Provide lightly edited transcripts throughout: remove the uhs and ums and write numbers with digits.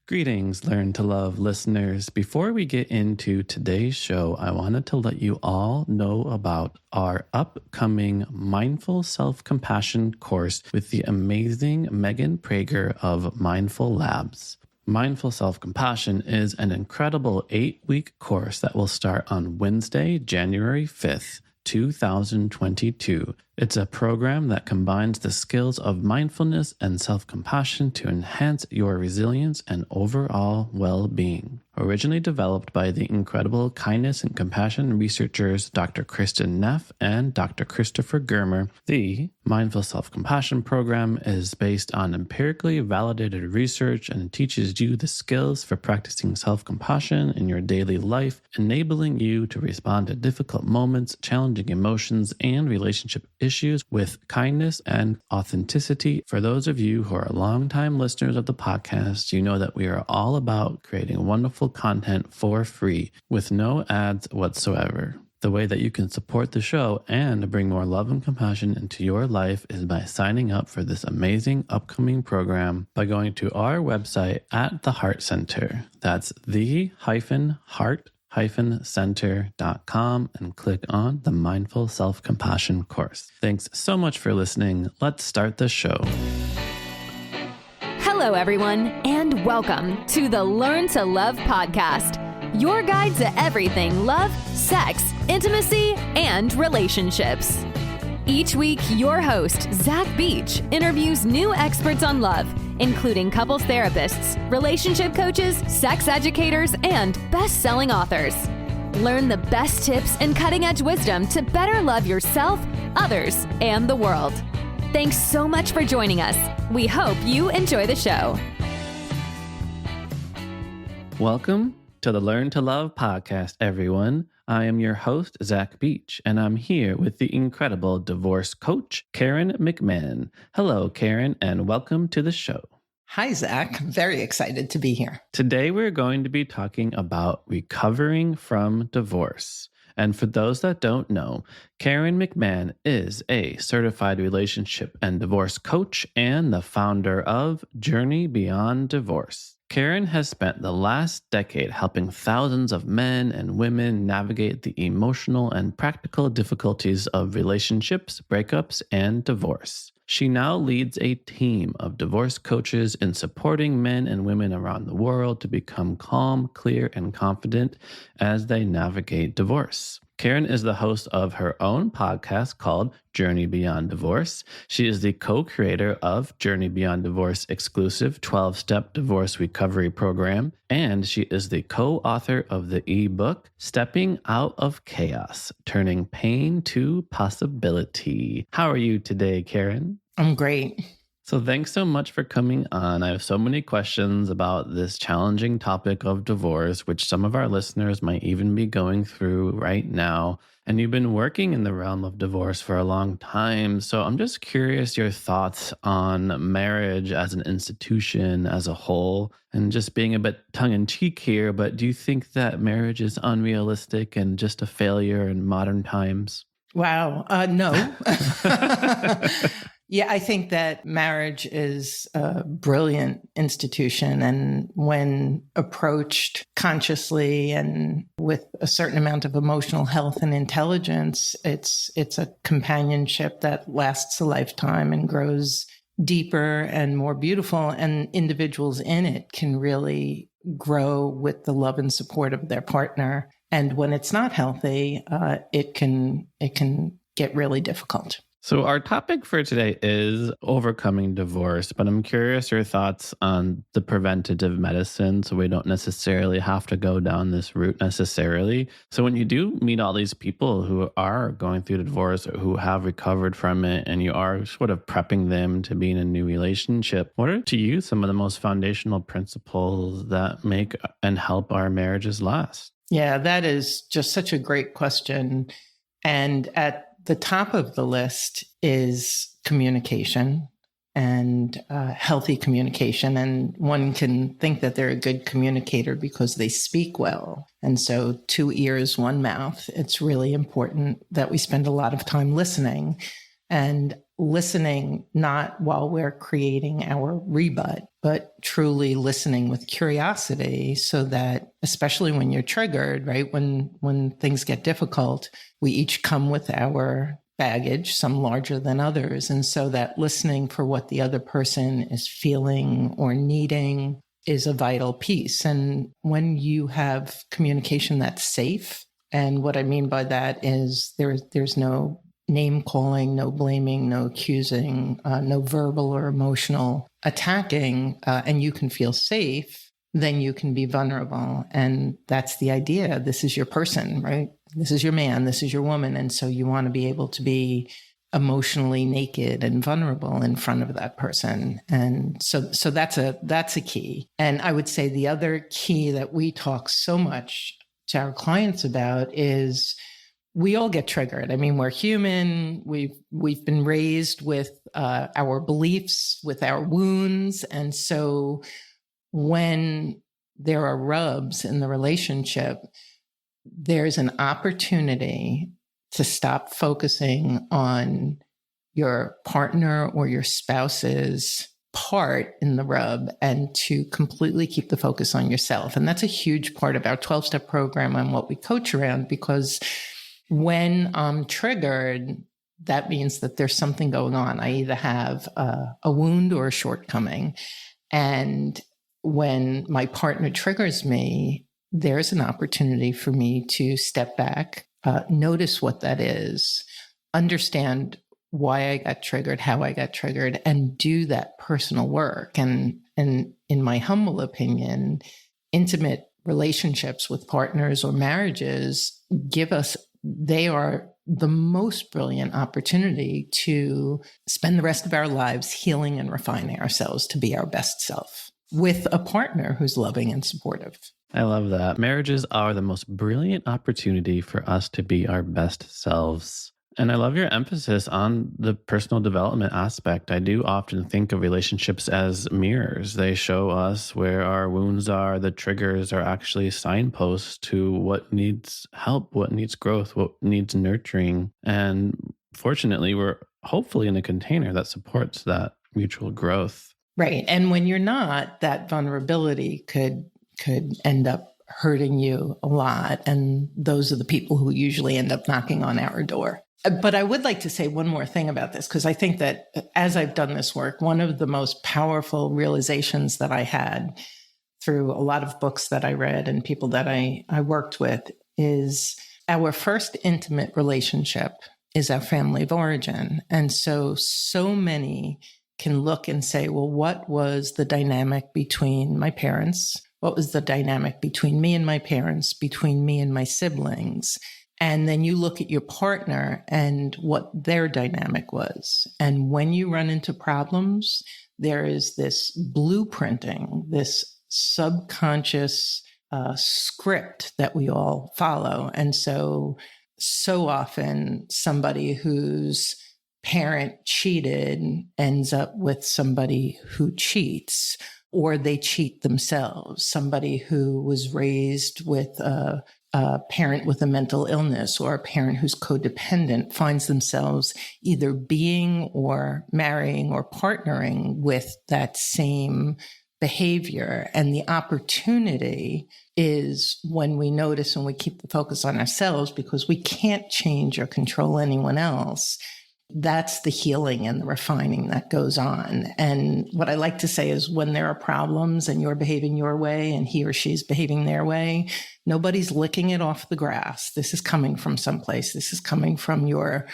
Greetings, Learn to Love listeners. Before we get into today's show, I wanted to let you all know about our upcoming Mindful Self-Compassion course with the amazing Megan Prager of Mindful Labs. Mindful Self-Compassion is an incredible 8-week course that will start on Wednesday, January 5th, 2022. It's a program that combines the skills of mindfulness and self-compassion to enhance your resilience and overall well-being. Originally developed by the incredible kindness and compassion researchers Dr. Kristen Neff and Dr. Christopher Germer, the Mindful Self-Compassion program is based on empirically validated research and teaches you the skills for practicing self-compassion in your daily life, enabling you to respond to difficult moments, challenging emotions, and relationship issues with kindness and authenticity. For those of you who are longtime listeners of the podcast, you know that we are all about creating wonderful content for free with no ads whatsoever. The way that you can support the show and bring more love and compassion into your life is by signing up for this amazing upcoming program by going to our website at the Heart Center. That's the-heart-center.com and click on the Mindful Self-Compassion course. Thanks so much for listening. Let's start the show. Hello, everyone, and welcome to the Learn to Love podcast, your guide to everything love, sex, intimacy, and relationships. Each week, your host, Zach Beach, interviews new experts on love, including couples therapists, relationship coaches, sex educators, and best-selling authors. Learn the best tips and cutting-edge wisdom to better love yourself, others, and the world. Thanks so much for joining us. We hope you enjoy the show. Welcome to the Learn to Love podcast, everyone. I am your host, Zach Beach, and I'm here with the incredible divorce coach, Karen McMahon. Hello, Karen, and welcome to the show. Hi, Zach. I'm very excited to be here. Today, we're going to be talking about recovering from divorce. And for those that don't know, Karen McMahon is a certified relationship and divorce coach and the founder of Journey Beyond Divorce. Karen has spent the last decade helping thousands of men and women navigate the emotional and practical difficulties of relationships, breakups, and divorce. She now leads a team of divorce coaches in supporting men and women around the world to become calm, clear, and confident as they navigate divorce. Karen is the host of her own podcast called Journey Beyond Divorce. She is the co-creator of Journey Beyond Divorce exclusive 12-step divorce recovery program, and she is the co-author of the ebook Stepping Out of Chaos, Turning Pain to Possibility. How are you today, Karen? I'm great. So thanks so much for coming on. I have so many questions about this challenging topic of divorce, which some of our listeners might even be going through right now. And you've been working in the realm of divorce for a long time. So I'm just curious your thoughts on marriage as an institution as a whole, and just being a bit tongue-in-cheek here, but do you think that marriage is unrealistic and just a failure in modern times? Wow. No. Yeah, I think that marriage is a brilliant institution. And when approached consciously and with a certain amount of emotional health and intelligence, it's a companionship that lasts a lifetime and grows deeper and more beautiful. And individuals in it can really grow with the love and support of their partner. And when it's not healthy, it can get really difficult. So our topic for today is overcoming divorce, but I'm curious your thoughts on the preventative medicine, so we don't necessarily have to go down this route necessarily. So when you do meet all these people who are going through the divorce or who have recovered from it, and you are sort of prepping them to be in a new relationship, what are to you some of the most foundational principles that make and help our marriages last? Yeah, that is just such a great question. And at the top of the list is communication and healthy communication. And one can think that they're a good communicator because they speak well. And so 2 ears, 1 mouth. It's really important that we spend a lot of time listening. And listening not while we're creating our rebut, but truly listening with curiosity so that, especially when you're triggered, right? When things get difficult, we each come with our baggage, some larger than others. And so that listening for what the other person is feeling or needing is a vital piece. And when you have communication that's safe, and what I mean by that is there's no name calling, no blaming, no accusing, no verbal or emotional attacking, and you can feel safe, then you can be vulnerable. And that's the idea. This is your person, right? This is your man, this is your woman. And so you want to be able to be emotionally naked and vulnerable in front of that person. And so that's a key. And I would say the other key that we talk so much to our clients about is we all get triggered. I mean, we're human. We've been raised with our beliefs, with our wounds. And so when there are rubs in the relationship, there's an opportunity to stop focusing on your partner or your spouse's part in the rub and to completely keep the focus on yourself. And that's a huge part of our 12-step program and what we coach around, because when I'm triggered, that means that there's something going on. I either have a wound or a shortcoming. And when my partner triggers me, there's an opportunity for me to step back, notice what that is, understand why I got triggered, how I got triggered, and do that personal work. And in my humble opinion, intimate relationships with partners or marriages they are the most brilliant opportunity to spend the rest of our lives healing and refining ourselves to be our best self with a partner who's loving and supportive. I love that. Marriages are the most brilliant opportunity for us to be our best selves. And I love your emphasis on the personal development aspect. I do often think of relationships as mirrors. They show us where our wounds are. The triggers are actually signposts to what needs help, what needs growth, what needs nurturing. And fortunately, we're hopefully in a container that supports that mutual growth. Right. And when you're not, that vulnerability could end up hurting you a lot. And those are the people who usually end up knocking on our door. But I would like to say one more thing about this, because I think that as I've done this work, one of the most powerful realizations that I had through a lot of books that I read and people that I worked with is our first intimate relationship is our family of origin. And so many can look and say, well, what was the dynamic between my parents? What was the dynamic between me and my parents, between me and my siblings? And then you look at your partner and what their dynamic was. And when you run into problems, there is this blueprinting, this subconscious script that we all follow. And so often somebody whose parent cheated ends up with somebody who cheats, or they cheat themselves. Somebody who was raised with a parent with a mental illness or a parent who's codependent finds themselves either being or marrying or partnering with that same behavior. And the opportunity is when we notice and we keep the focus on ourselves, because we can't change or control anyone else. That's the healing and the refining that goes on. And what I like to say is when there are problems and you're behaving your way and he or she's behaving their way, nobody's licking it off the grass. This is coming from someplace. This is coming from your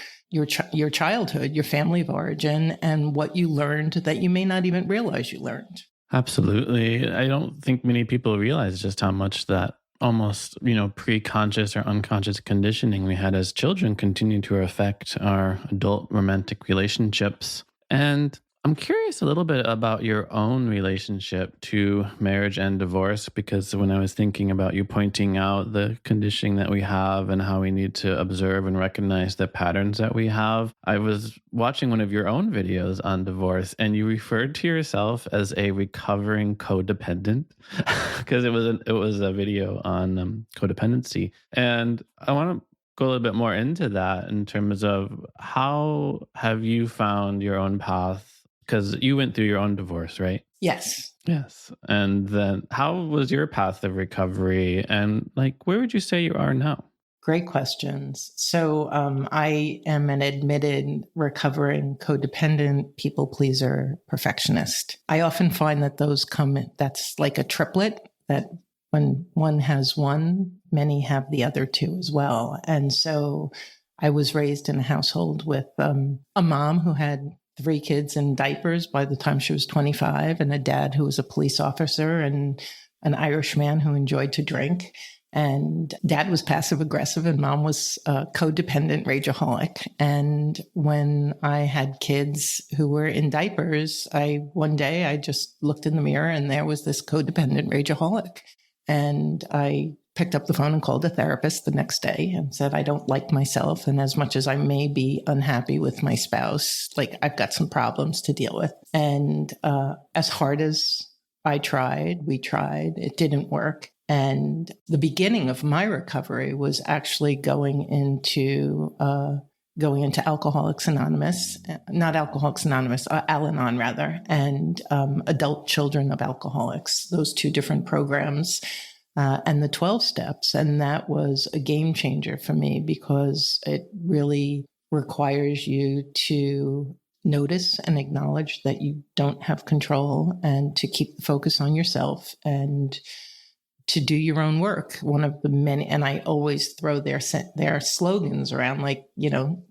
childhood, your family of origin, and what you learned that you may not even realize you learned. Absolutely. I don't think many people realize just how much that almost, pre-conscious or unconscious conditioning we had as children continue to affect our adult romantic relationships. And I'm curious a little bit about your own relationship to marriage and divorce, because when I was thinking about you pointing out the conditioning that we have and how we need to observe and recognize the patterns that we have, I was watching one of your own videos on divorce, and you referred to yourself as a recovering codependent because it was a video on codependency. And I want to go a little bit more into that in terms of how have you found your own path? Because you went through your own divorce, right? Yes. Yes. And then how was your path of recovery? And like, where would you say you are now? Great questions. So I am an admitted recovering codependent people pleaser perfectionist. I often find that that's like a triplet, that when one has one, many have the other two as well. And so I was raised in a household with a mom who had 3 kids in diapers by the time she was 25, and a dad who was a police officer, and an Irish man who enjoyed to drink. And dad was passive aggressive and mom was a codependent rageaholic. And when I had kids who were in diapers, one day I just looked in the mirror and there was this codependent rageaholic. And I picked up the phone and called a therapist the next day and said, I don't like myself. And as much as I may be unhappy with my spouse, like I've got some problems to deal with. And as hard as we tried, it didn't work. And the beginning of my recovery was actually going into Alcoholics Anonymous, not Alcoholics Anonymous, Al-Anon rather, and Adult Children of Alcoholics, those 2 different programs, and the 12 steps. And that was a game changer for me because it really requires you to notice and acknowledge that you don't have control and to keep the focus on yourself and to do your own work. One of the many, and I always throw their slogans around, like,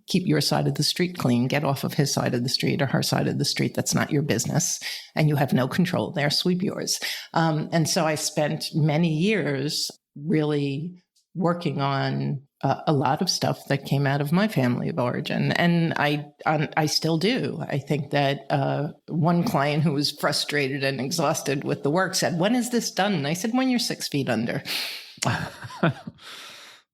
keep your side of the street clean, get off of his side of the street or her side of the street. That's not your business. And you have no control there. Sweep yours. And so I spent many years really working on a lot of stuff that came out of my family of origin. And I still do. I think that one client who was frustrated and exhausted with the work said, when is this done? And I said, when you're 6 feet under.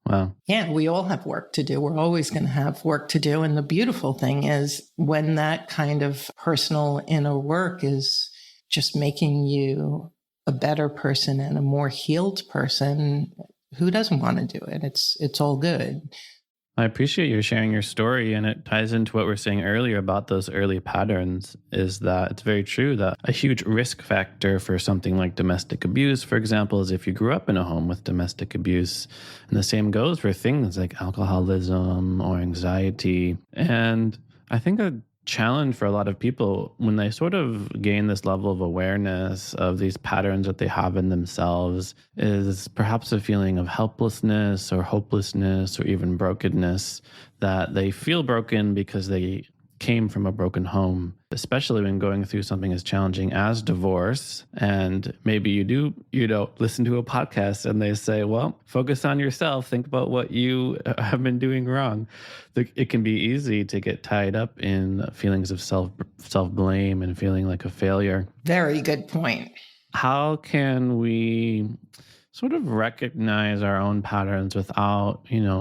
Wow. Yeah, we all have work to do. We're always going to have work to do. And the beautiful thing is when that kind of personal inner work is just making you a better person and a more healed person, who doesn't want to do it? It's all good. I appreciate you sharing your story, and it ties into what we were saying earlier about those early patterns, is that it's very true that a huge risk factor for something like domestic abuse, for example, is if you grew up in a home with domestic abuse. And the same goes for things like alcoholism or anxiety. And I think a challenge for a lot of people when they sort of gain this level of awareness of these patterns that they have in themselves is perhaps a feeling of helplessness or hopelessness or even brokenness, that they feel broken because they came from a broken home, especially when going through something as challenging as divorce. And maybe you listen to a podcast and they say, well, focus on yourself. Think about what you have been doing wrong. It can be easy to get tied up in feelings of self-blame and feeling like a failure. Very good point. How can we sort of recognize our own patterns without,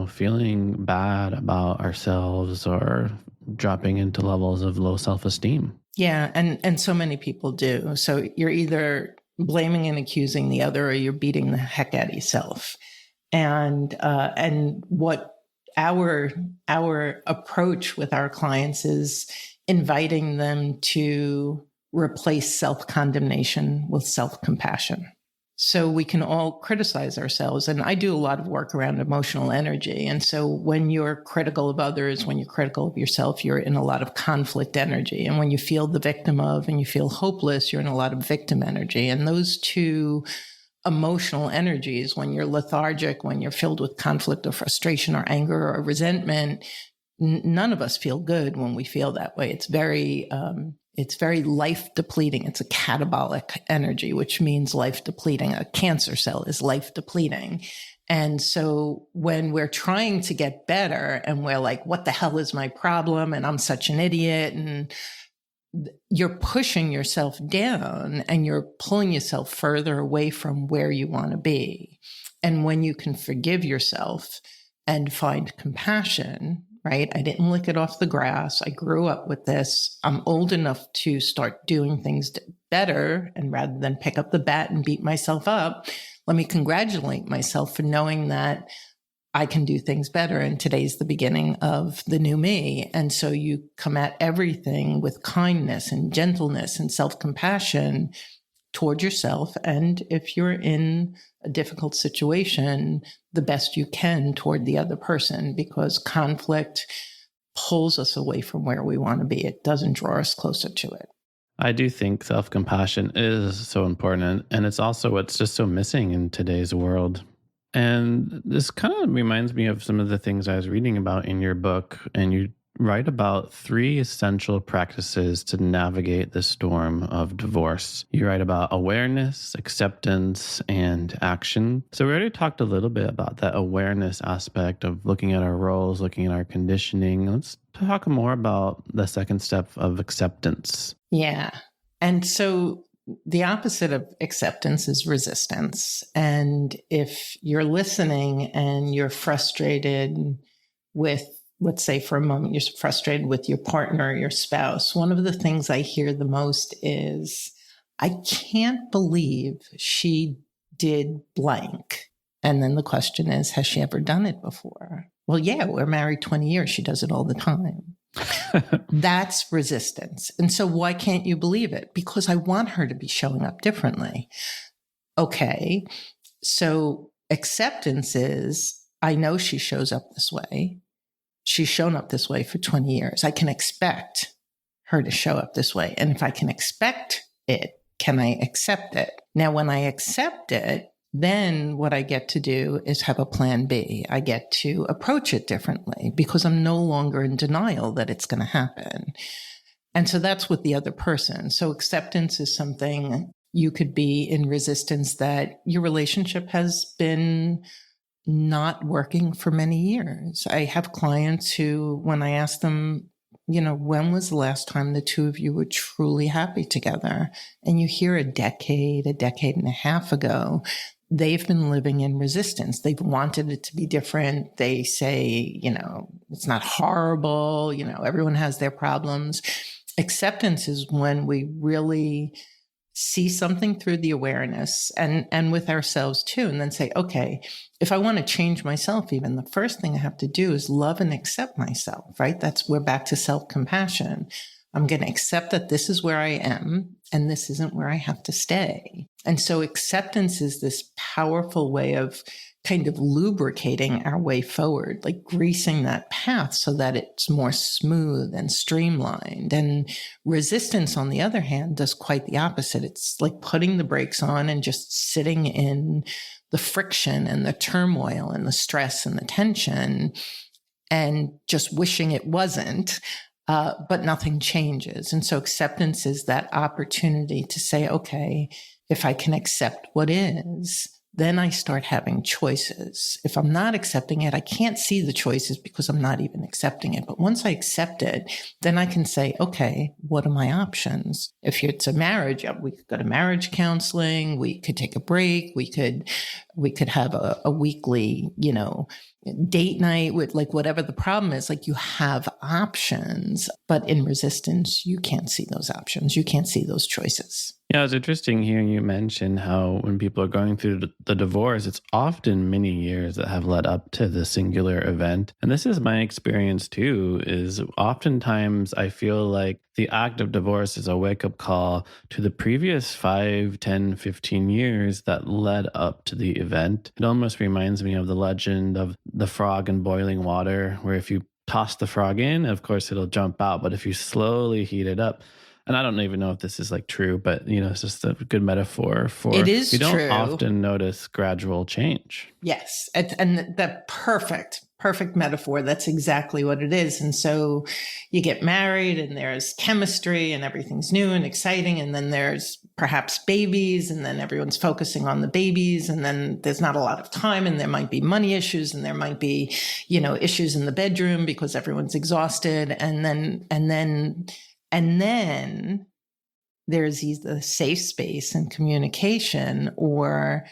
feeling bad about ourselves or dropping into levels of low self-esteem? Yeah, and so many people do. So you're either blaming and accusing the other, or you're beating the heck out of yourself. And what our approach with our clients is inviting them to replace self-condemnation with self-compassion. So we can all criticize ourselves. And I do a lot of work around emotional energy. And so when you're critical of others, when you're critical of yourself, you're in a lot of conflict energy. And when you feel the victim of and you feel hopeless, you're in a lot of victim energy. And those 2 emotional energies, when you're lethargic, when you're filled with conflict or frustration or anger or resentment, none of us feel good when we feel that way. It's very life depleting. It's a catabolic energy, which means life depleting. A cancer cell is life depleting. And so when we're trying to get better and we're like, what the hell is my problem? And I'm such an idiot. And you're pushing yourself down and you're pulling yourself further away from where you want to be. And when you can forgive yourself and find compassion, right? I didn't lick it off the grass. I grew up with this. I'm old enough to start doing things better. And rather than pick up the bat and beat myself up, let me congratulate myself for knowing that I can do things better. And today's the beginning of the new me. And so you come at everything with kindness and gentleness and self-compassion toward yourself. And if you're in a difficult situation, the best you can toward the other person, because conflict pulls us away from where we want to be. It doesn't draw us closer to it. I do think self-compassion is so important, and it's also what's just so missing in today's world. And this kind of reminds me of some of the things I was reading about in your book, and you write about 3 essential practices to navigate the storm of divorce. You write about awareness, acceptance, and action. So we already talked a little bit about that awareness aspect of looking at our roles, looking at our conditioning. Let's talk more about the second step of acceptance. Yeah. And so the opposite of acceptance is resistance. And if you're listening and you're frustrated with, let's say for a moment, you're frustrated with your partner or your spouse, one of the things I hear the most is, I can't believe she did blank. And then the question is, has she ever done it before? Well, yeah, we're married 20 years. She does it all the time. That's resistance. And so why can't you believe it? Because I want her to be showing up differently. Okay. So acceptance is, I know she shows up this way. She's shown up this way for 20 years. I can expect her to show up this way. And if I can expect it, can I accept it? Now, when I accept it, then what I get to do is have a plan B. I get to approach it differently because I'm no longer in denial that it's going to happen. And so that's with the other person. So acceptance is something you could be in resistance that your relationship has been not working for many years. I have clients who, when I ask them, when was the last time the two of you were truly happy together? And you hear a decade and a half ago, they've been living in resistance. They've wanted it to be different. They say, it's not horrible. Everyone has their problems. Acceptance is when we really see something through the awareness and with ourselves too, and then say, okay, if I want to change myself, even the first thing I have to do is love and accept myself, right? We're back to self-compassion. I'm going to accept that this is where I am and this isn't where I have to stay. And so acceptance is this powerful way of kind of lubricating our way forward, like greasing that path so that it's more smooth and streamlined. And resistance, on the other hand, does quite the opposite. It's like putting the brakes on and just sitting in the friction and the turmoil and the stress and the tension and just wishing it wasn't. But nothing changes. And so acceptance is that opportunity to say, okay, if I can accept what is, then I start having choices. If I'm not accepting it, I can't see the choices because I'm not even accepting it. But once I accept it, then I can say, okay, what are my options? If it's a marriage, we could go to marriage counseling. We could take a break. We could have a weekly, date night with like whatever the problem is. Like you have options, but in resistance, you can't see those options. You can't see those choices. Yeah, it's interesting hearing you mention how when people are going through the divorce, it's often many years that have led up to the singular event. And this is my experience too, is oftentimes I feel like the act of divorce is a wake-up call to the previous 5, 10, 15 years that led up to the event. It almost reminds me of the legend of the frog in boiling water, where if you toss the frog in, of course, it'll jump out. But if you slowly heat it up, and I don't even know if this is like true, but it's just a good metaphor for it is you don't true. often notice gradual change. Yes. And the perfect metaphor. That's exactly what it is. And so you get married and there's chemistry and everything's new and exciting. And then there's perhaps babies and then everyone's focusing on the babies. And then there's not a lot of time and there might be money issues and there might be, issues in the bedroom because everyone's exhausted. And then there's either safe space and communication or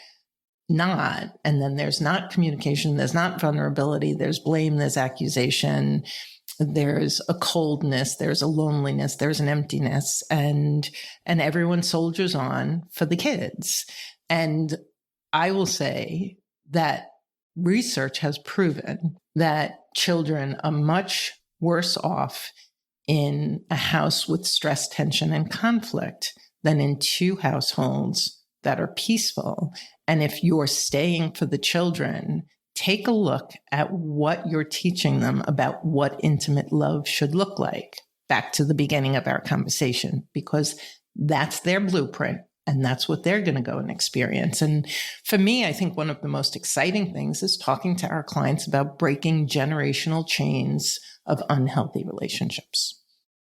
not. And then there's not communication. There's not vulnerability. There's blame. There's accusation. There's a coldness. There's a loneliness. There's an emptiness. And everyone soldiers on for the kids. And I will say that research has proven that children are much worse off in a house with stress, tension, and conflict than in two households that are peaceful. And if you're staying for the children, take a look at what you're teaching them about what intimate love should look like. Back to the beginning of our conversation, because that's their blueprint and that's what they're going to go and experience. And for me, I think one of the most exciting things is talking to our clients about breaking generational chains of unhealthy relationships.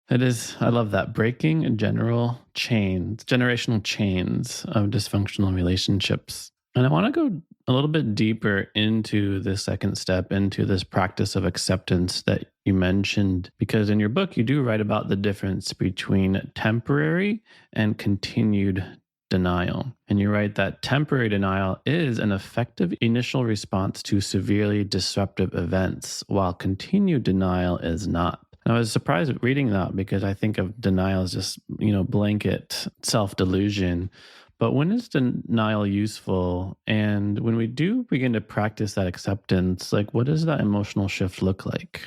It is. I love that. Breaking generational chains of dysfunctional relationships. And I want to go a little bit deeper into the second step, into this practice of acceptance that you mentioned, because in your book, you do write about the difference between temporary and continued denial. And you write that temporary denial is an effective initial response to severely disruptive events, while continued denial is not. And I was surprised at reading that because I think of denial as just, blanket self-delusion. But when is denial useful? And when we do begin to practice that acceptance, what does that emotional shift look like?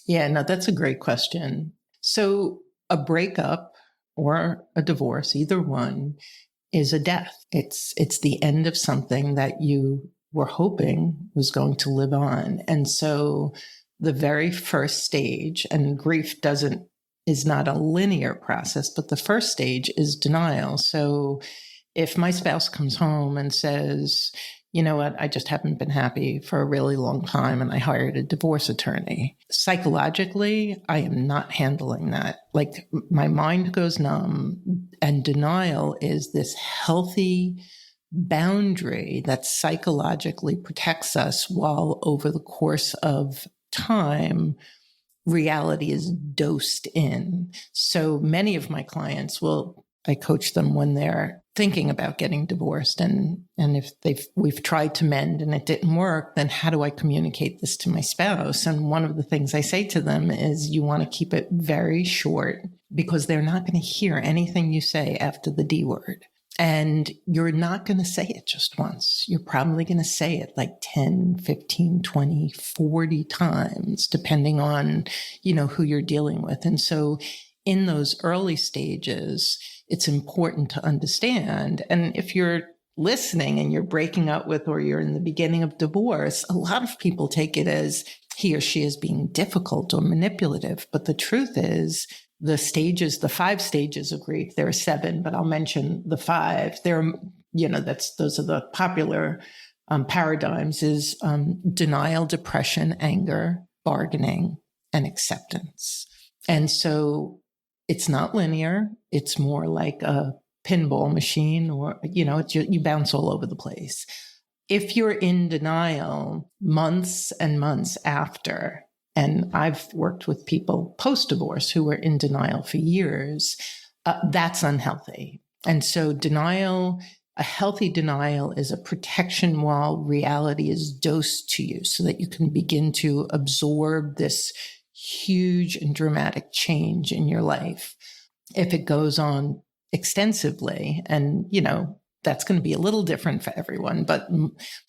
Yeah, no, that's a great question. So a breakup or a divorce, either one, is a death. It's the end of something that you were hoping was going to live on. And so the very first stage, and grief is not a linear process, but the first stage is denial. So if my spouse comes home and says, you know what, I just haven't been happy for a really long time and I hired a divorce attorney, psychologically, I am not handling that. My mind goes numb, and denial is this healthy boundary that psychologically protects us while over the course of time, reality is dosed in. So many of my clients I coach them when they're thinking about getting divorced. And if we've tried to mend and it didn't work, then how do I communicate this to my spouse? And one of the things I say to them is you want to keep it very short because they're not going to hear anything you say after the D word. And you're not going to say it just once. You're probably going to say it 10, 15, 20, 40 times, depending on, who you're dealing with. And so in those early stages, it's important to understand. And if you're listening and you're breaking up with, or you're in the beginning of divorce, a lot of people take it as he or she is being difficult or manipulative. But the truth is, the 5 stages of grief, there are 7, but I'll mention the 5. Those are the popular paradigms is denial, depression, anger, bargaining, and acceptance. And so it's not linear. It's more like a pinball machine, or, you bounce all over the place. If you're in denial months and months after, and I've worked with people post-divorce who were in denial for years, that's unhealthy. And so a healthy denial is a protection while reality is dosed to you so that you can begin to absorb this huge and dramatic change in your life. If it goes on extensively, and, that's going to be a little different for everyone, but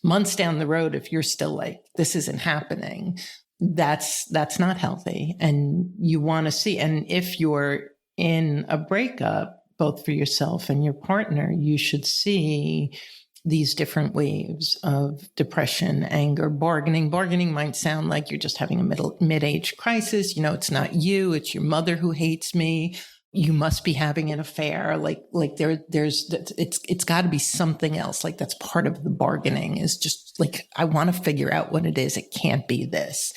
months down the road, if you're still this isn't happening, that's not healthy. And you want to see, and if you're in a breakup, both for yourself and your partner, you should see these different waves of depression, anger, bargaining. Bargaining might sound like you're just having a mid-age crisis. It's not you, it's your mother who hates me. You must be having an affair. It's got to be something else. That's part of the bargaining is just I want to figure out what it is. It can't be this.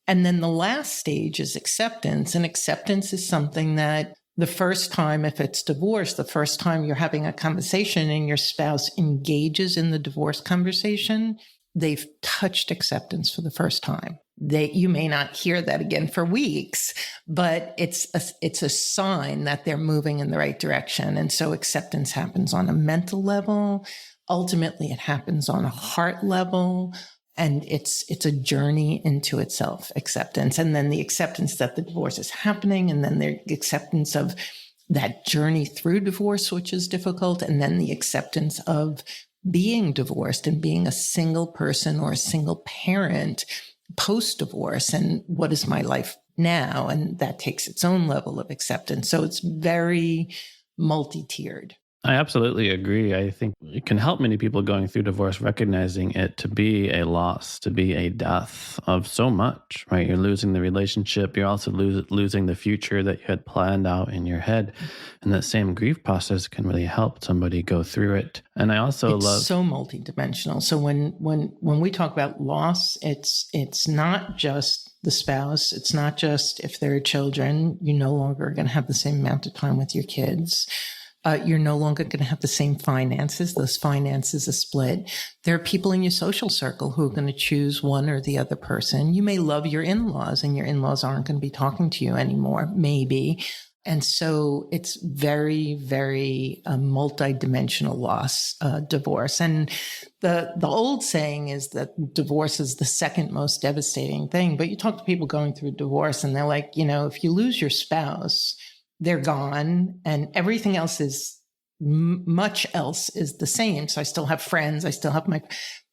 And then the last stage is acceptance. And acceptance is something that the first time, if it's divorce, the first time you're having a conversation and your spouse engages in the divorce conversation, they've touched acceptance for the first time. You may not hear that again for weeks, but it's a sign that they're moving in the right direction. And so acceptance happens on a mental level. Ultimately, it happens on a heart level. And it's a journey into itself, acceptance. And then the acceptance that the divorce is happening, and then the acceptance of that journey through divorce, which is difficult, and then the acceptance of being divorced and being a single person or a single parent post-divorce, and what is my life now? And that takes its own level of acceptance. So it's very multi-tiered. I absolutely agree. I think it can help many people going through divorce recognizing it to be a loss, to be a death of so much, right? You're losing the relationship. You're also losing the future that you had planned out in your head. And that same grief process can really help somebody go through it. And I also it's so multidimensional. So when we talk about loss, it's not just the spouse. It's not just if there are children, you're no longer going to have the same amount of time with your kids. You're no longer going to have the same finances. Those finances are split. There are people in your social circle who are going to choose one or the other person. You may love your in-laws and your in-laws aren't going to be talking to you anymore, maybe. And so it's very, very multidimensional loss, divorce. And the old saying is that divorce is the second most devastating thing. But you talk to people going through divorce and they're like, if you lose your spouse, they're gone and everything else is much else is the same. So I still have friends. I still have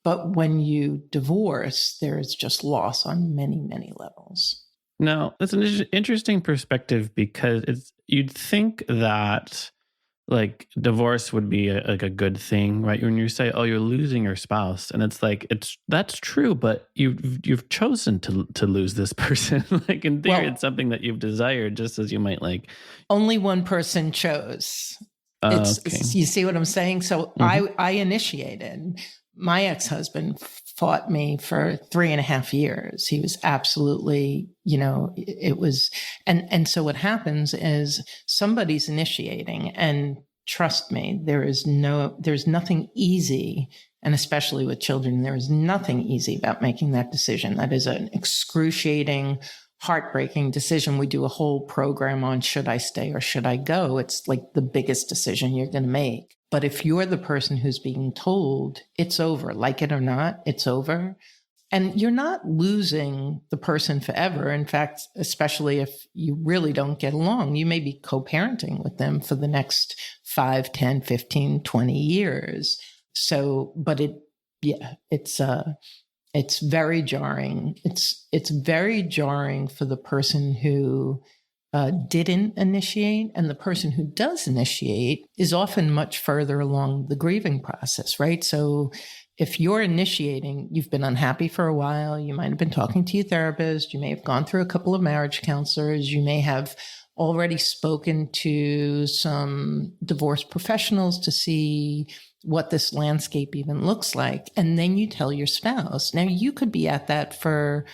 but when you divorce, there's just loss on many, many levels. Now, that's an interesting perspective because you'd think that like divorce would be a good thing, right? When you say, "Oh, you're losing your spouse," and it's like that's true, but you've chosen to lose this person. Like in theory, it's something that you've desired, just as you might like. Only one person chose. Okay. You see what I'm saying? So I initiated. My ex-husband fought me for 3.5 years. He was absolutely, it was, and so what happens is somebody's initiating, and trust me, there's nothing easy. And especially with children, there is nothing easy about making that decision. That is an excruciating, heartbreaking decision. We do a whole program on should I stay or should I go? It's like the biggest decision you're going to make. But if you're the person who's being told it's over, like it or not, it's over, and you're not losing the person forever. In fact, especially if you really don't get along, you may be co-parenting with them for the next 5, 10, 15, 20 years. So, but it's very jarring. It's very jarring for the person who didn't initiate, and the person who does initiate is often much further along the grieving process, right? So if you're initiating, you've been unhappy for a while, you might have been talking to your therapist, you may have gone through a couple of marriage counselors, you may have already spoken to some divorce professionals to see what this landscape even looks like. And then you tell your spouse. Now you could be at that for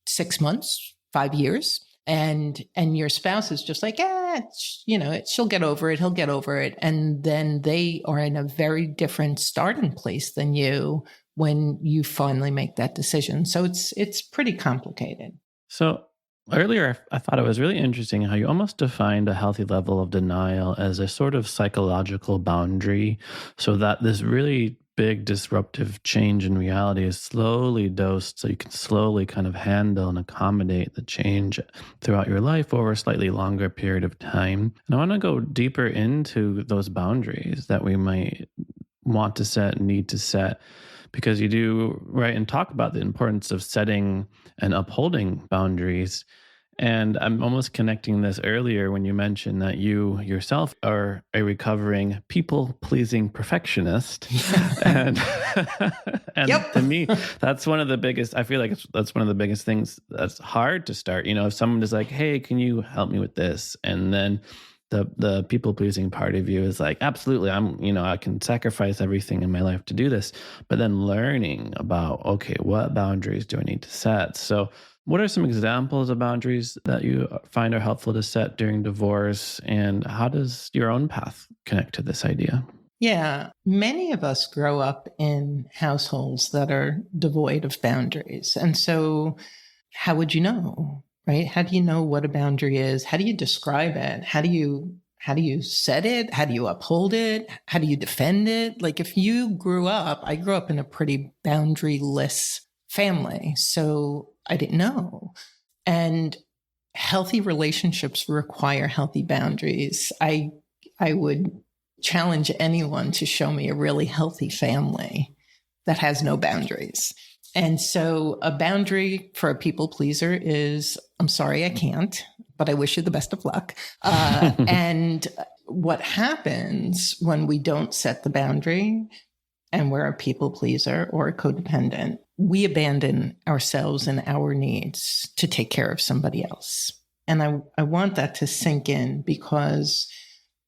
6 months, 5 years. And your spouse is just like, she'll get over it. He'll get over it. And then they are in a very different starting place than you when you finally make that decision. So it's pretty complicated. So earlier, I thought it was really interesting how you almost defined a healthy level of denial as a sort of psychological boundary, so that this really big disruptive change in reality is slowly dosed so you can slowly kind of handle and accommodate the change throughout your life over a slightly longer period of time. And I want to go deeper into those boundaries that we might want to set, need to set, because you do, right, and talk about the importance of setting and upholding boundaries. And I'm almost connecting this earlier when you mentioned that you yourself are a recovering people-pleasing perfectionist. And Yep. To me, that's one of the biggest, I feel like that's one of the biggest things that's hard to start. If someone is like, hey, can you help me with this? And then the people-pleasing part of you is like, absolutely, I can sacrifice everything in my life to do this. But then learning about, okay, what boundaries do I need to set? So what are some examples of boundaries that you find are helpful to set during divorce? And how does your own path connect to this idea? Yeah, many of us grow up in households that are devoid of boundaries. And so how would you know, right? How do you know what a boundary is? How do you describe it? How do you set it? How do you uphold it? How do you defend it? Like if I grew up in a pretty boundaryless family. So I didn't know. And healthy relationships require healthy boundaries. I would challenge anyone to show me a really healthy family that has no boundaries. And so a boundary for a people pleaser is, I'm sorry, I can't, but I wish you the best of luck. And what happens when we don't set the boundary and we're a people pleaser or a codependent, we abandon ourselves and our needs to take care of somebody else. And I want that to sink in, because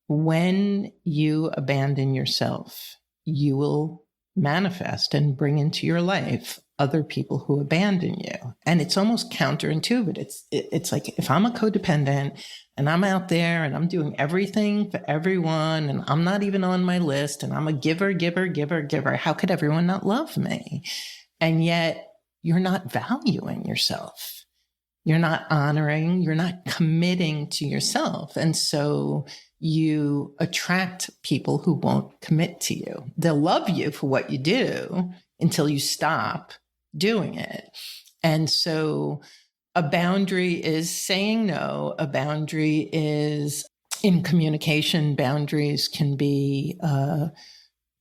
when you abandon yourself, you will manifest and bring into your life other people who abandon you. And it's almost counterintuitive. It's like, if I'm a codependent and I'm out there and I'm doing everything for everyone and I'm not even on my list and I'm a giver, how could everyone not love me? And yet you're not valuing yourself. You're not honoring, you're not committing to yourself. And so you attract people who won't commit to you. They'll love you for what you do until you stop doing it. And so a boundary is saying no. A boundary is, in communication, boundaries can be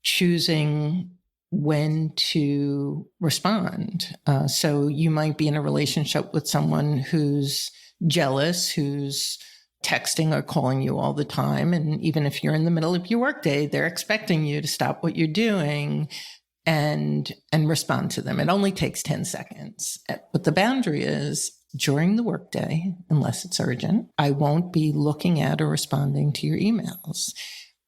choosing when to respond. So you might be in a relationship with someone who's jealous, who's texting or calling you all the time. And even if you're in the middle of your workday, they're expecting you to stop what you're doing and respond to them. It only takes 10 seconds. But the boundary is, during the workday, unless it's urgent, I won't be looking at or responding to your emails.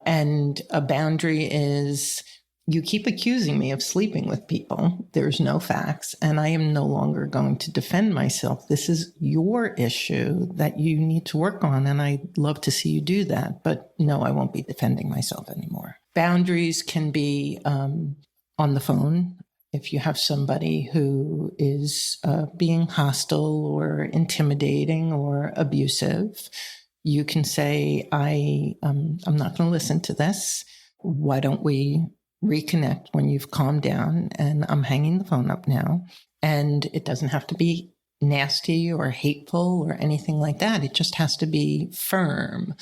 And a boundary is, you keep accusing me of sleeping with people. There's no facts, and I am no longer going to defend myself. This is your issue that you need to work on, and I'd love to see you do that. But no, I won't be defending myself anymore. Boundaries can be on the phone. If you have somebody who is being hostile or intimidating or abusive, you can say, I'm not going to listen to this. Why don't we reconnect when you've calmed down, and I'm hanging the phone up now. And it doesn't have to be nasty or hateful or anything like that. It just has to be firm.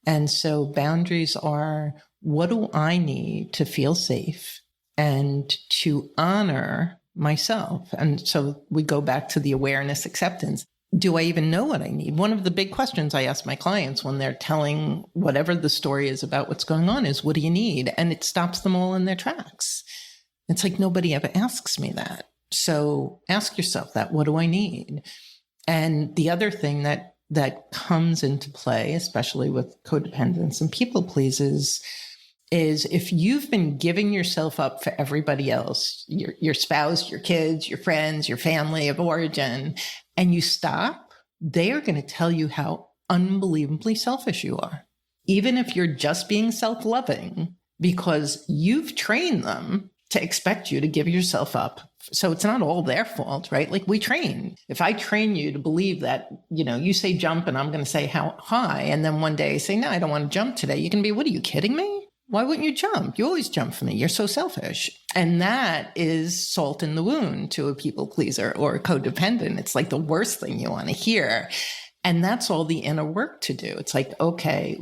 And so boundaries are, what do I need to feel safe and to honor myself? And so we go back to the awareness, acceptance. Do I even know what I need? One of the big questions I ask my clients when they're telling whatever the story is about what's going on is, what do you need? And it stops them all in their tracks. It's like, nobody ever asks me that. So ask yourself that, what do I need? And the other thing that comes into play, especially with codependence and people pleases, is if you've been giving yourself up for everybody else, your spouse, your kids, your friends, your family of origin, and you stop, they are going to tell you how unbelievably selfish you are. Even if you're just being self-loving, because you've trained them to expect you to give yourself up. So it's not all their fault, right? Like, we train. If I train you to believe that, you say jump and I'm going to say how high, and then one day I say, no, I don't want to jump today. You can be, what are you kidding me? Why wouldn't you jump? You always jump for me. You're so selfish. And that is salt in the wound to a people pleaser or a codependent. It's like the worst thing you want to hear. And that's all the inner work to do. It's like, okay,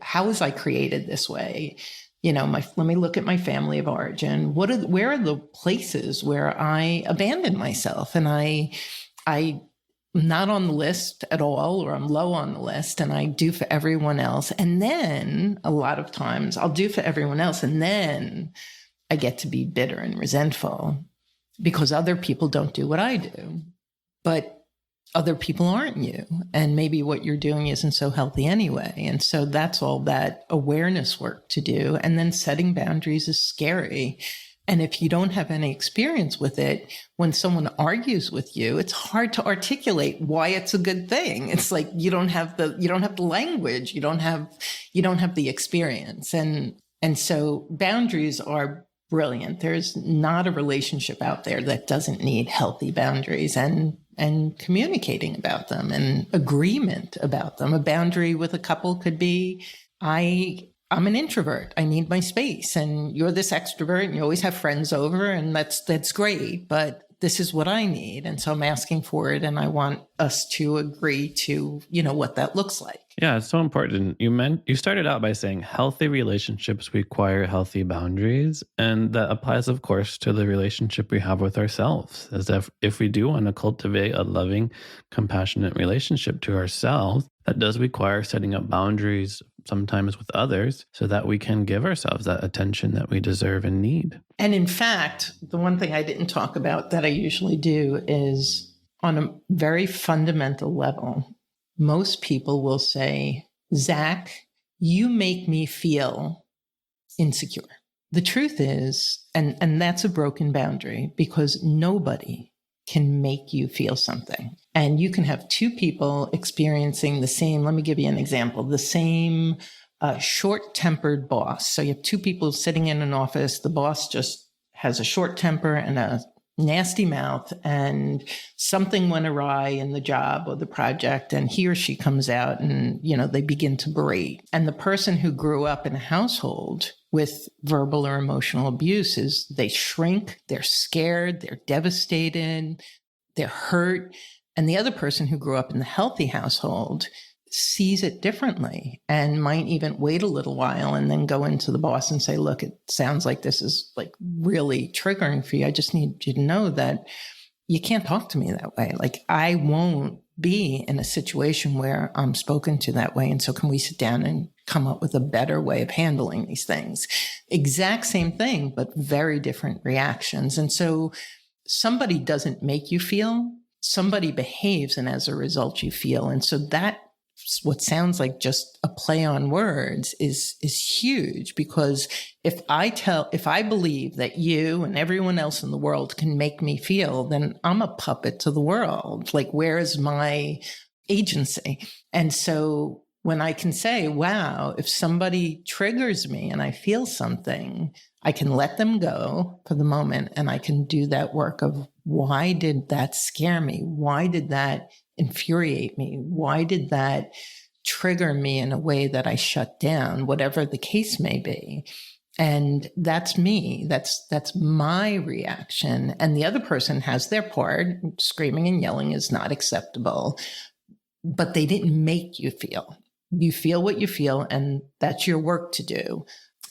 how was I created this way? Let me look at my family of origin. Where are the places where I abandon myself and I'm not on the list at all, or I'm low on the list, and I do for everyone else. And then a lot of times I'll do for everyone else, and then I get to be bitter and resentful because other people don't do what I do. But other people aren't you, and maybe what you're doing isn't so healthy anyway. And so that's all that awareness work to do. And then setting boundaries is scary. And if you don't have any experience with it, when someone argues with you, it's hard to articulate why it's a good thing. It's like you don't have the language, you don't have the experience. And so boundaries are brilliant. There's not a relationship out there that doesn't need healthy boundaries and communicating about them and agreement about them. A boundary with a couple could be, I'm an introvert. I need my space. And you're this extrovert and you always have friends over, and that's great, but this is what I need. And so I'm asking for it, and I want us to agree to, what that looks like. Yeah, it's so important. You started out by saying healthy relationships require healthy boundaries, and that applies, of course, to the relationship we have with ourselves. As if we do want to cultivate a loving, compassionate relationship to ourselves, that does require setting up boundaries, sometimes with others, so that we can give ourselves that attention that we deserve and need. And in fact, the one thing I didn't talk about that I usually do is on a very fundamental level, most people will say, Zach, you make me feel insecure. The truth is, and that's a broken boundary because nobody can make you feel something. And you can have two people experiencing the same, let me give you an example, the same short-tempered boss. So you have two people sitting in an office. The boss just has a short temper and a nasty mouth, and something went awry in the job or the project, and he or she comes out and, they begin to berate. And the person who grew up in a household with verbal or emotional abuse they shrink, they're scared, they're devastated, they're hurt. And the other person who grew up in the healthy household sees it differently and might even wait a little while and then go into the boss and say, look, it sounds like this is like really triggering for you. I just need you to know that you can't talk to me that way. Like I won't be in a situation where I'm spoken to that way. And so can we sit down and come up with a better way of handling these things? Exact same thing, but very different reactions. And so somebody doesn't make you feel, somebody behaves, and as a result you feel. And so that what sounds like just a play on words is huge, because if I believe that you and everyone else in the world can make me feel, then I'm a puppet to the world. Like, where is my agency? And so when I can say, wow, if somebody triggers me and I feel something, I can let them go for the moment and I can do that work of, why did that scare me? Why did that infuriate me? Why did that trigger me in a way that I shut down, whatever the case may be? And that's me. That's my reaction. And the other person has their part. Screaming and yelling is not acceptable, but they didn't make you feel. You feel what you feel, and that's your work to do.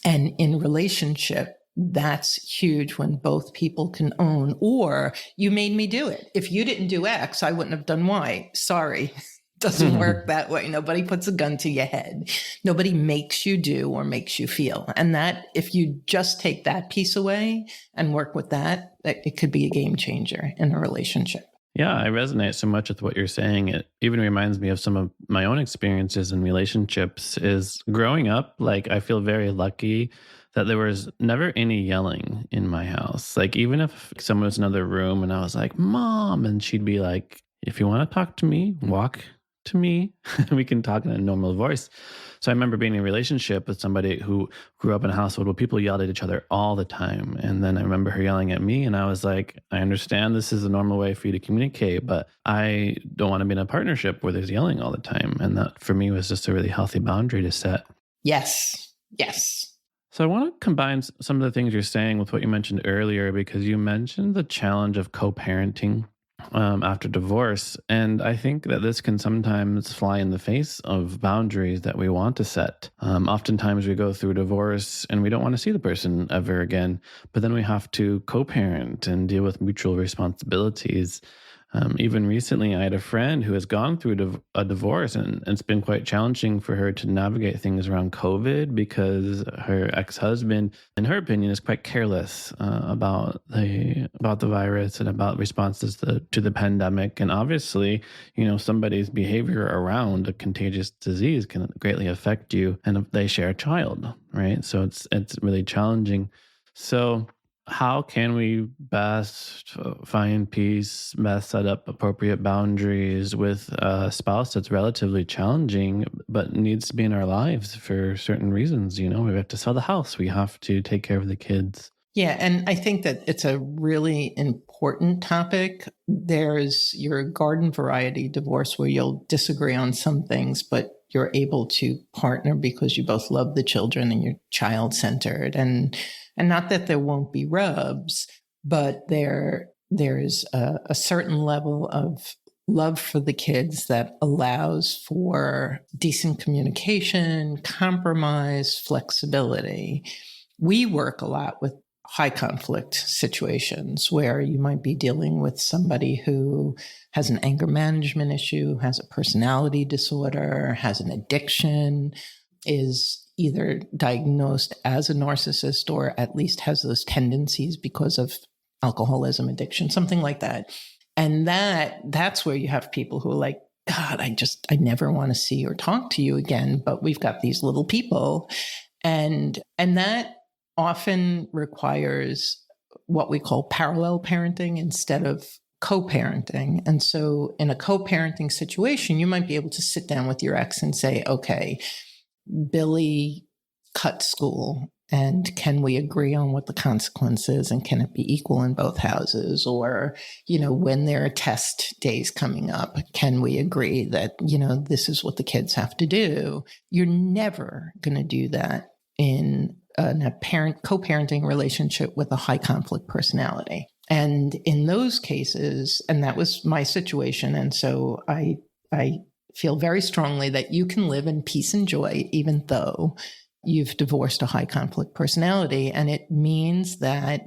And in relationship, that's huge when both people can own, or you made me do it. If you didn't do X, I wouldn't have done Y. Sorry. Doesn't work that way. Nobody puts a gun to your head. Nobody makes you do or makes you feel. And that, if you just take that piece away and work with that, it could be a game changer in a relationship. Yeah, I resonate so much with what you're saying. It even reminds me of some of my own experiences in relationships. Is growing up, like, I feel very lucky that there was never any yelling in my house. Like, even if someone was in another room and I was like, Mom, and she'd be like, if you want to talk to me, walk to me. We can talk in a normal voice. So I remember being in a relationship with somebody who grew up in a household where people yelled at each other all the time. And then I remember her yelling at me, and I was like, I understand this is a normal way for you to communicate, but I don't want to be in a partnership where there's yelling all the time. And that for me was just a really healthy boundary to set. Yes. Yes. So I want to combine some of the things you're saying with what you mentioned earlier, because you mentioned the challenge of co-parenting after divorce. And I think that this can sometimes fly in the face of boundaries that we want to set. Oftentimes we go through divorce and we don't want to see the person ever again, but then we have to co-parent and deal with mutual responsibilities. Even recently, I had a friend who has gone through a divorce, and it's been quite challenging for her to navigate things around COVID because her ex-husband, in her opinion, is quite careless about the virus and about responses to the pandemic. And obviously, somebody's behavior around a contagious disease can greatly affect you, and if they share a child, right? So it's really challenging. So how can we best find peace, best set up appropriate boundaries with a spouse that's relatively challenging, but needs to be in our lives for certain reasons? We have to sell the house. We have to take care of the kids. Yeah. And I think that it's a really important topic. There's your garden variety divorce where you'll disagree on some things, but you're able to partner because you both love the children and you're child-centered. And not that there won't be rubs, but there's a certain level of love for the kids that allows for decent communication, compromise, flexibility. We work a lot with high conflict situations where you might be dealing with somebody who has an anger management issue, has a personality disorder, has an addiction, is either diagnosed as a narcissist or at least has those tendencies because of alcoholism, addiction, something like that. And that's where you have people who are like, God, I never want to see or talk to you again, but we've got these little people. And that often requires what we call parallel parenting instead of co-parenting. And so in a co-parenting situation, you might be able to sit down with your ex and say, okay, Billy cut school, and can we agree on what the consequence is, and can it be equal in both houses? Or, when there are test days coming up, can we agree that, this is what the kids have to do? You're never going to do that in a co-parenting relationship with a high conflict personality. And in those cases, and that was my situation, and so I feel very strongly that you can live in peace and joy, even though you've divorced a high conflict personality. And it means that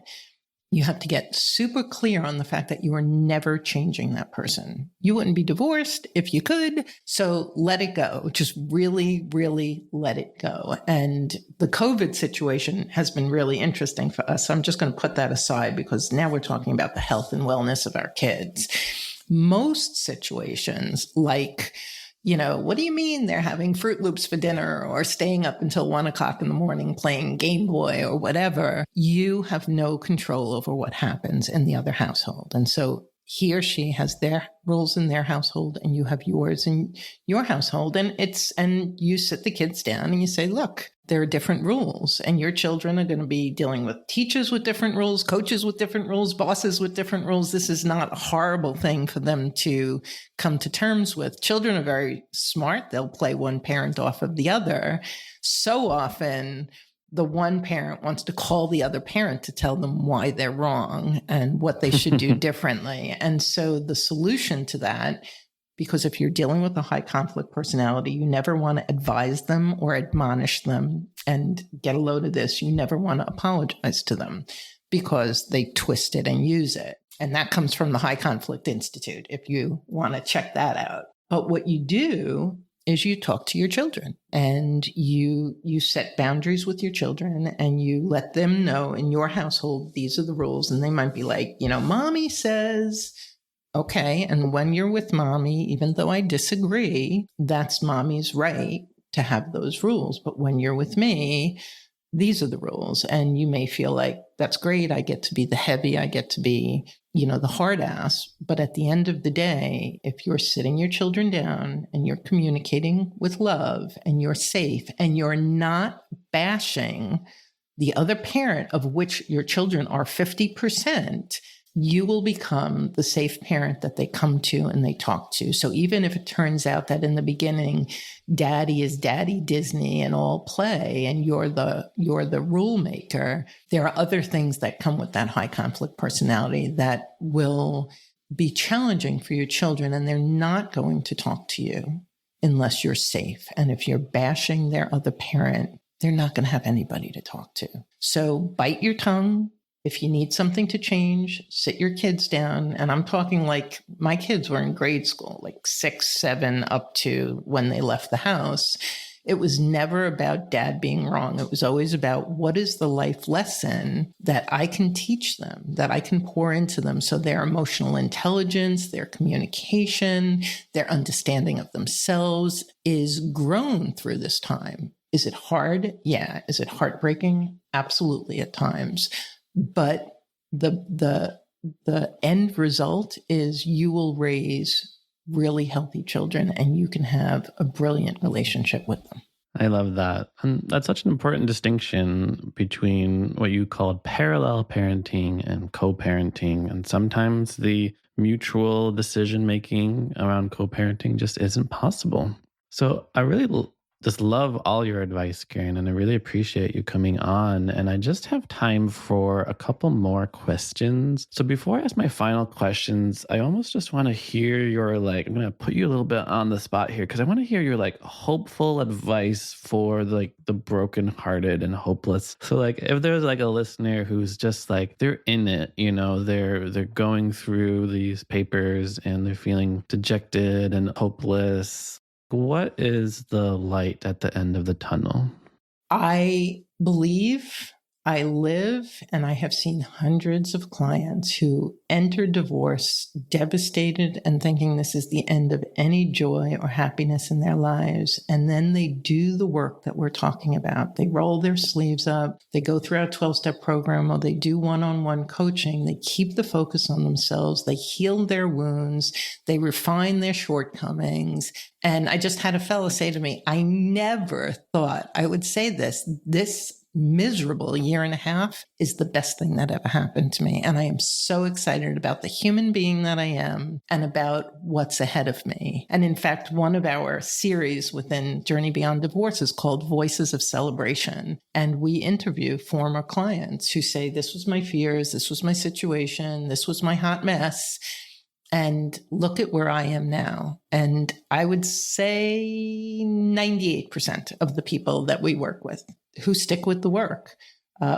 you have to get super clear on the fact that you are never changing that person. You wouldn't be divorced if you could. So let it go. Just really, really let it go. And the COVID situation has been really interesting for us. I'm just going to put that aside because now we're talking about the health and wellness of our kids. Most situations, like, what do you mean they're having Fruit Loops for dinner or staying up until 1 o'clock in the morning playing Game Boy or whatever? You have no control over what happens in the other household. And so he or she has their rules in their household and you have yours in your household. And you sit the kids down and you say, look, there are different rules and your children are going to be dealing with teachers with different rules, coaches with different rules, bosses with different rules. This is not a horrible thing for them to come to terms with. Children are very smart. They'll play one parent off of the other. So often the one parent wants to call the other parent to tell them why they're wrong and what they should do differently. And so the solution to that, because if you're dealing with a high conflict personality, you never want to advise them or admonish them. And get a load of this, you never want to apologize to them because they twist it and use it. And that comes from the High Conflict Institute, if you want to check that out. But what you do is you talk to your children and you set boundaries with your children and you let them know in your household, these are the rules. And they might be like, mommy says, okay. And when you're with mommy, even though I disagree, that's mommy's right to have those rules. But when you're with me, these are the rules. And you may feel like, that's great. I get to be the heavy. I get to be, the hard ass. But at the end of the day, if you're sitting your children down and you're communicating with love and you're safe and you're not bashing the other parent, of which your children are 50%, you will become the safe parent that they come to and they talk to. So even if it turns out that in the beginning, daddy is daddy Disney and all play, and you're the rule maker, there are other things that come with that high conflict personality that will be challenging for your children, and they're not going to talk to you unless you're safe. And if you're bashing their other parent, they're not going to have anybody to talk to. So bite your tongue. If you need something to change, sit your kids down. And I'm talking like my kids were in grade school, like 6, 7, up to when they left the house. It was never about dad being wrong. It was always about what is the life lesson that I can teach them, that I can pour into them. So their emotional intelligence, their communication, their understanding of themselves is grown through this time. Is it hard? Yeah. Is it heartbreaking? Absolutely at times. But the end result is you will raise really healthy children and you can have a brilliant relationship with them. I love that. And that's such an important distinction between what you called parallel parenting and co-parenting. And sometimes the mutual decision-making around co-parenting just isn't possible. So I really Just love all your advice, Karen, and I really appreciate you coming on. And I just have time for a couple more questions. So before I ask my final questions, I almost just want to hear your I'm going to put you a little bit on the spot here because I want to hear your hopeful advice for the brokenhearted and hopeless. So if there's a listener who's just they're in it, they're going through these papers and they're feeling dejected and hopeless. What is the light at the end of the tunnel? I believe, I live, and I have seen hundreds of clients who enter divorce devastated and thinking this is the end of any joy or happiness in their lives. And then they do the work that we're talking about. They roll their sleeves up. They go through our 12-step program, or they do one-on-one coaching. They keep the focus on themselves. They heal their wounds. They refine their shortcomings. And I just had a fellow say to me, I never thought I would say this. This miserable year and a half is the best thing that ever happened to me. And I am so excited about the human being that I am and about what's ahead of me. And in fact, one of our series within Journey Beyond Divorce is called Voices of Celebration. And we interview former clients who say, this was my fears, this was my situation, this was my hot mess. And look at where I am now. And I would say 98% of the people that we work with who stick with the work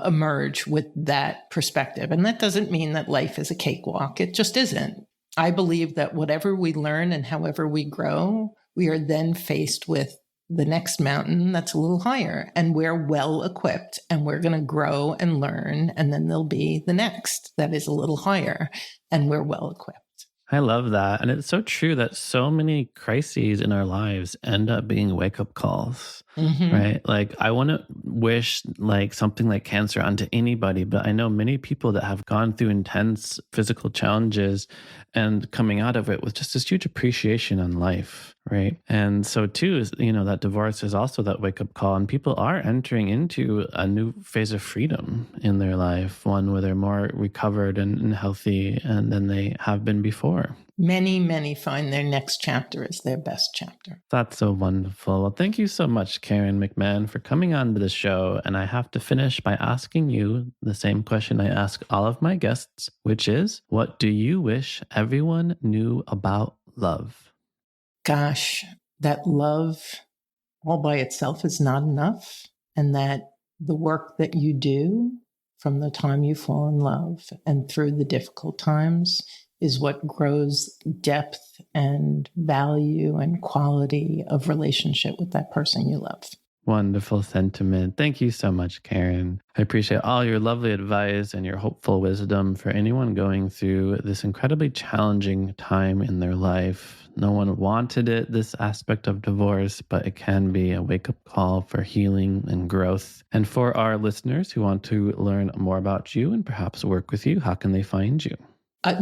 emerge with that perspective. And that doesn't mean that life is a cakewalk. It just isn't. I believe that whatever we learn and however we grow, we are then faced with the next mountain that's a little higher, and we're well equipped and we're going to grow and learn. And then there'll be the next that is a little higher and we're well equipped. I love that. And it's so true that so many crises in our lives end up being wake-up calls, right? I wouldn't wish something like cancer onto anybody, but I know many people that have gone through intense physical challenges and coming out of it with just this huge appreciation on life, right? And so too is, that divorce is also that wake-up call, and people are entering into a new phase of freedom in their life, one where they're more recovered and healthy than they have been before. Many, many find their next chapter is their best chapter. That's so wonderful. Well, thank you so much, Karen McMahon, for coming on to the show. And I have to finish by asking you the same question I ask all of my guests, which is, what do you wish everyone knew about love? Gosh, that love all by itself is not enough. And that the work that you do from the time you fall in love and through the difficult times is what grows depth and value and quality of relationship with that person you love. Wonderful sentiment. Thank you so much, Karen. I appreciate all your lovely advice and your hopeful wisdom for anyone going through this incredibly challenging time in their life. No one wanted it, this aspect of divorce, but it can be a wake-up call for healing and growth. And for our listeners who want to learn more about you and perhaps work with you, how can they find you?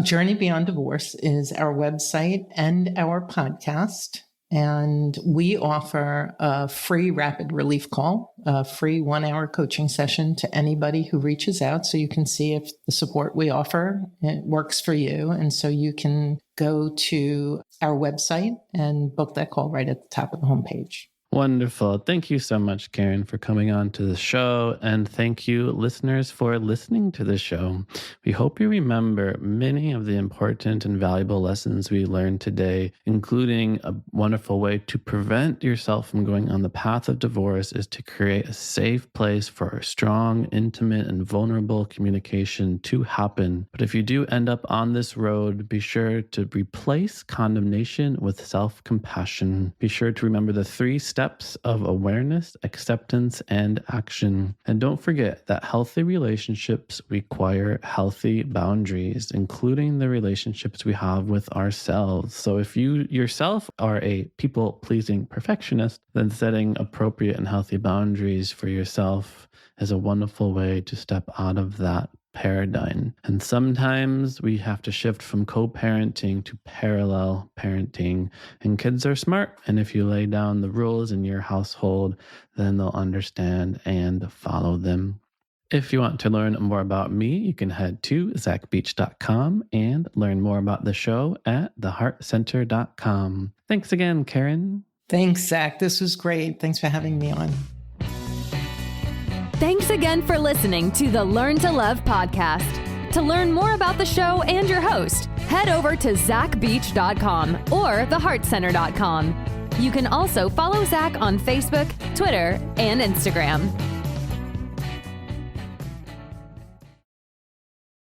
Journey Beyond Divorce is our website and our podcast. And we offer a free rapid relief call, a free 1-hour coaching session to anybody who reaches out, so you can see if the support we offer it works for you. And so you can go to our website and book that call right at the top of the homepage. Wonderful. Thank you so much, Karen, for coming on to the show. And thank you, listeners, for listening to the show. We hope you remember many of the important and valuable lessons we learned today, including a wonderful way to prevent yourself from going on the path of divorce is to create a safe place for strong, intimate, and vulnerable communication to happen. But if you do end up on this road, be sure to replace condemnation with self-compassion. Be sure to remember the 3 steps of awareness, acceptance, and action. And don't forget that healthy relationships require healthy boundaries, including the relationships we have with ourselves. So if you yourself are a people-pleasing perfectionist, then setting appropriate and healthy boundaries for yourself is a wonderful way to step out of that paradigm. And sometimes we have to shift from co-parenting to parallel parenting. And kids are smart. And if you lay down the rules in your household, then they'll understand and follow them. If you want to learn more about me, you can head to zachbeach.com and learn more about the show at theheartcenter.com. Thanks again, Karen. Thanks, Zach. This was great. Thanks for having me on. Thanks again for listening to the Learn to Love podcast. To learn more about the show and your host, head over to zachbeach.com or theheartcenter.com. You can also follow Zach on Facebook, Twitter, and Instagram.